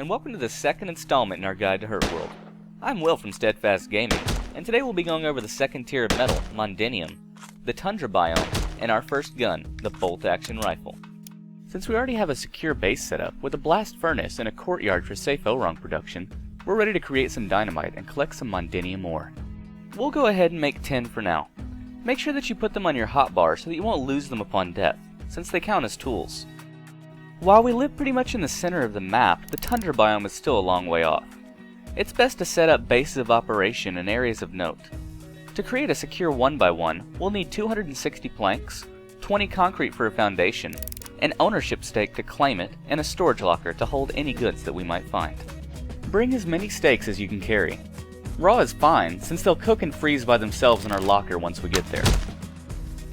and welcome to the second installment in our guide to Hurtworld. I'm Will from Steadfast Gaming, and today we'll be going over the second tier of metal, Mondinium, the Tundra biome, and our first gun, the bolt-action rifle. Since we already have a secure base set up with a blast furnace and a courtyard for safe ORONG production, we're ready to create some dynamite and collect some Mondinium ore. We'll go ahead and make 10 for now. Make sure that you put them on your hotbar so that you won't lose them upon death, since they count as tools. While we live pretty much in the center of the map, the Tundra biome is still a long way off. It's best to set up bases of operation in areas of note. To create a secure 1x1, we'll need 260 planks, 20 concrete for a foundation, an ownership stake to claim it, and a storage locker to hold any goods that we might find. Bring as many stakes as you can carry. Raw is fine, since they'll cook and freeze by themselves in our locker once we get there.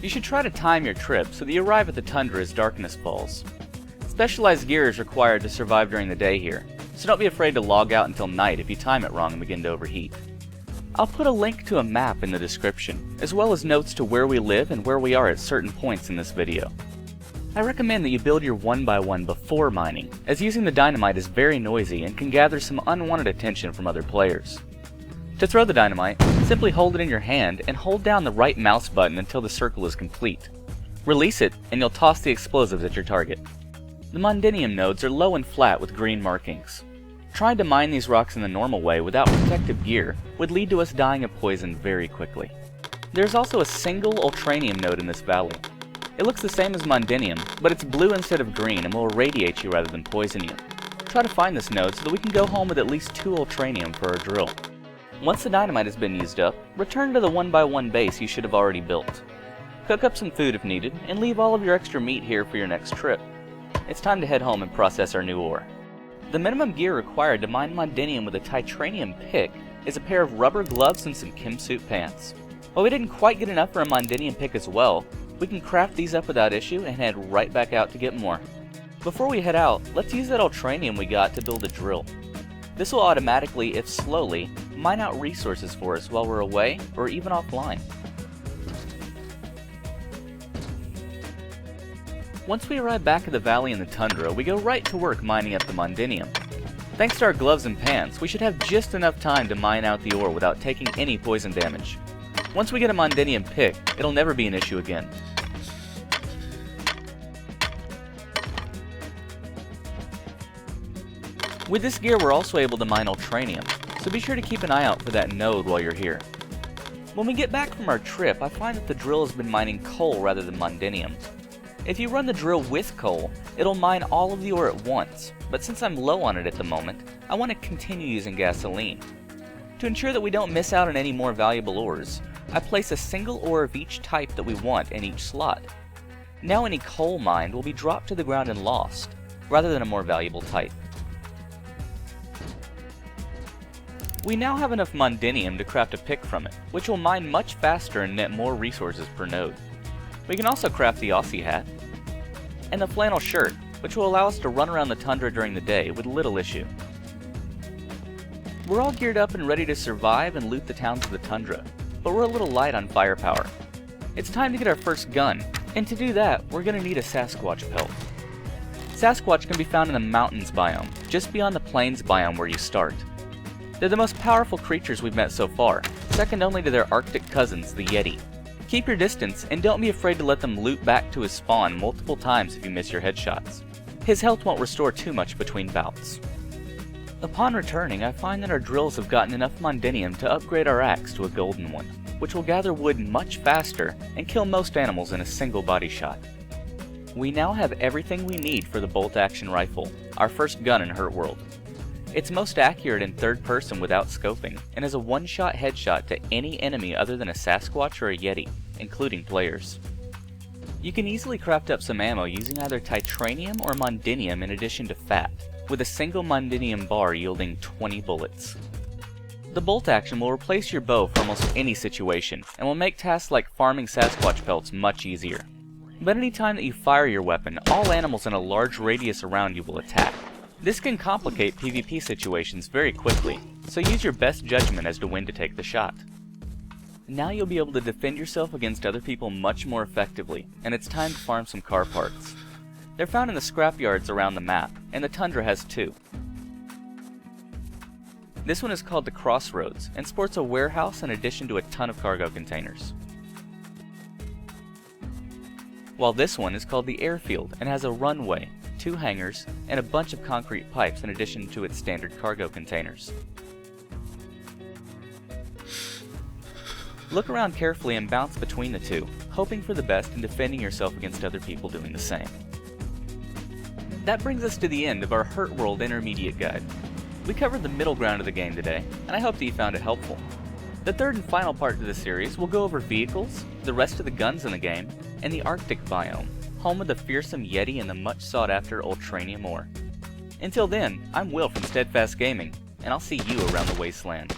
You should try to time your trip so that you arrive at the Tundra as darkness falls. Specialized gear is required to survive during the day here, so don't be afraid to log out until night if you time it wrong and begin to overheat. I'll put a link to a map in the description, as well as notes to where we live and where we are at certain points in this video. I recommend that you build your 1x1 before mining, as using the dynamite is very noisy and can gather some unwanted attention from other players. To throw the dynamite, simply hold it in your hand and hold down the right mouse button until the circle is complete. Release it and you'll toss the explosives at your target. The Mondinium nodes are low and flat with green markings. Trying to mine these rocks in the normal way without protective gear would lead to us dying of poison very quickly. There's also a single ultranium node in this valley. It looks the same as Mondinium, but it's blue instead of green and will irradiate you rather than poison you. Try to find this node so that we can go home with at least 2 ultranium for our drill. Once the dynamite has been used up, return to the 1x1 base you should have already built. Cook up some food if needed, and leave all of your extra meat here for your next trip. It's time to head home and process our new ore. The minimum gear required to mine Mondinium with a titanium pick is a pair of rubber gloves and some chem suit pants. While we didn't quite get enough for a Mondinium pick as well, we can craft these up without issue and head right back out to get more. Before we head out, let's use that ultranium we got to build a drill. This will automatically, if slowly, mine out resources for us while we're away or even offline. Once we arrive back at the valley in the Tundra, we go right to work mining up the Mondinium. Thanks to our gloves and pants, we should have just enough time to mine out the ore without taking any poison damage. Once we get a Mondinium pick, it'll never be an issue again. With this gear, we're also able to mine ultranium, so be sure to keep an eye out for that node while you're here. When we get back from our trip, I find that the drill has been mining coal rather than Mondinium. If you run the drill with coal, it'll mine all of the ore at once, but since I'm low on it at the moment, I want to continue using gasoline. To ensure that we don't miss out on any more valuable ores, I place a single ore of each type that we want in each slot. Now any coal mined will be dropped to the ground and lost, rather than a more valuable type. We now have enough Mondinium to craft a pick from it, which will mine much faster and net more resources per node. We can also craft the Aussie hat, and the flannel shirt, which will allow us to run around the Tundra during the day with little issue. We're all geared up and ready to survive and loot the towns of the Tundra, but we're a little light on firepower. It's time to get our first gun, and to do that, we're going to need a Sasquatch pelt. Sasquatch can be found in the mountains biome, just beyond the plains biome where you start. They're the most powerful creatures we've met so far, second only to their Arctic cousins, the Yeti. Keep your distance, and don't be afraid to let them loop back to his spawn multiple times if you miss your headshots. His health won't restore too much between bouts. Upon returning, I find that our drills have gotten enough Mondinium to upgrade our axe to a golden one, which will gather wood much faster and kill most animals in a single body shot. We now have everything we need for the bolt-action rifle, our first gun in Hurtworld. It's most accurate in third person without scoping, and is a one-shot headshot to any enemy other than a Sasquatch or a Yeti, including players. You can easily craft up some ammo using either titanium or Mondinium in addition to fat, with a single Mondinium bar yielding 20 bullets. The bolt action will replace your bow for almost any situation, and will make tasks like farming Sasquatch pelts much easier. But anytime that you fire your weapon, all animals in a large radius around you will attack. This can complicate PvP situations very quickly, so use your best judgment as to when to take the shot. Now you'll be able to defend yourself against other people much more effectively, and it's time to farm some car parts. They're found in the scrapyards around the map, and the Tundra has 2. This one is called the Crossroads and sports a warehouse in addition to a ton of cargo containers. While this one is called the Airfield and has a runway, 2 hangars, and a bunch of concrete pipes in addition to its standard cargo containers. Look around carefully and bounce between the two, hoping for the best and defending yourself against other people doing the same. That brings us to the end of our Hurtworld Intermediate Guide. We covered the middle ground of the game today, and I hope that you found it helpful. The third and final part to the series will go over vehicles, the rest of the guns in the game, and the Arctic biome, home of the fearsome Yeti and the much sought after Ultranium ore. Until then, I'm Will from Steadfast Gaming, and I'll see you around the wasteland.